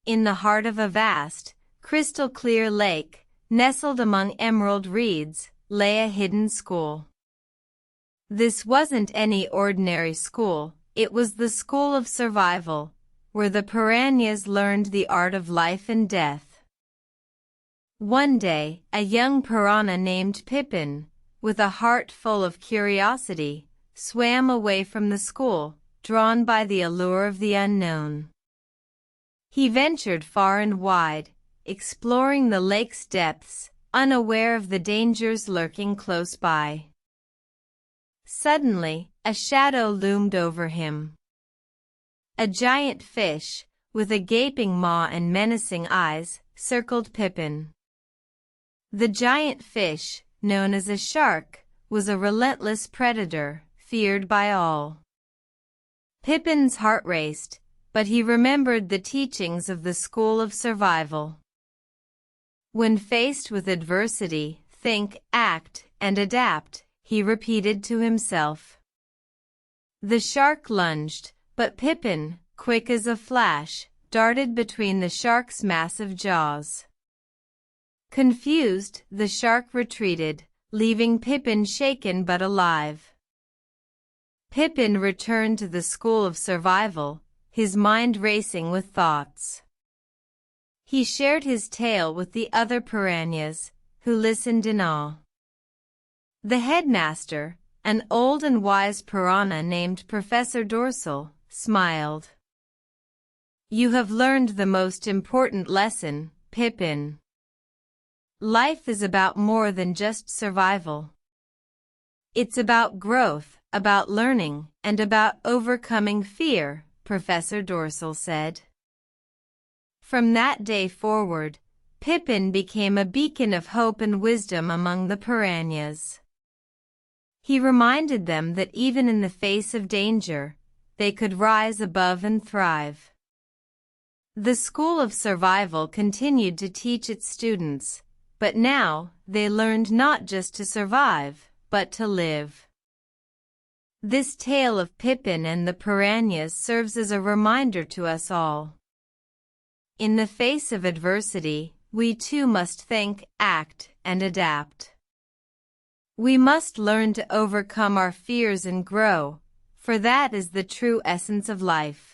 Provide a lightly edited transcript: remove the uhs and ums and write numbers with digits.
In the heart of a vast, crystal-clear lake, nestled among emerald reeds, lay a hidden school. This wasn't any ordinary school, it was the school of survival, where the piranhas learned the art of life and death. One day, a young piranha named Pippin, with a heart full of curiosity, swam away from the school, drawn by the allure of the unknown. He ventured far and wide, exploring the lake's depths, unaware of the dangers lurking close by. Suddenly, a shadow loomed over him. A giant fish, with a gaping maw and menacing eyes, circled Pippin. The giant fish, known as a shark, was a relentless predator, feared by all. Pippin's heart raced, but he remembered the teachings of the school of survival. When faced with adversity, think, act, and adapt, he repeated to himself. The shark lunged, but Pippin, quick as a flash, darted between the shark's massive jaws. Confused, the shark retreated, leaving Pippin shaken but alive. Pippin returned to the school of survival, his mind racing with thoughts. He shared his tale with the other piranhas, who listened in awe. The headmaster, an old and wise piranha named Professor Dorsal, smiled. "You have learned the most important lesson, Pippin. Life is about more than just survival. It's about growth, about learning, and about overcoming fear," Professor Dorsal said. From that day forward, Pippin became a beacon of hope and wisdom among the piranhas. He reminded them that even in the face of danger, they could rise above and thrive. The school of survival continued to teach its students, but now they learned not just to survive, but to live. This tale of Pippin and the piranhas serves as a reminder to us all. In the face of adversity, we too must think, act, and adapt. We must learn to overcome our fears and grow, for that is the true essence of life.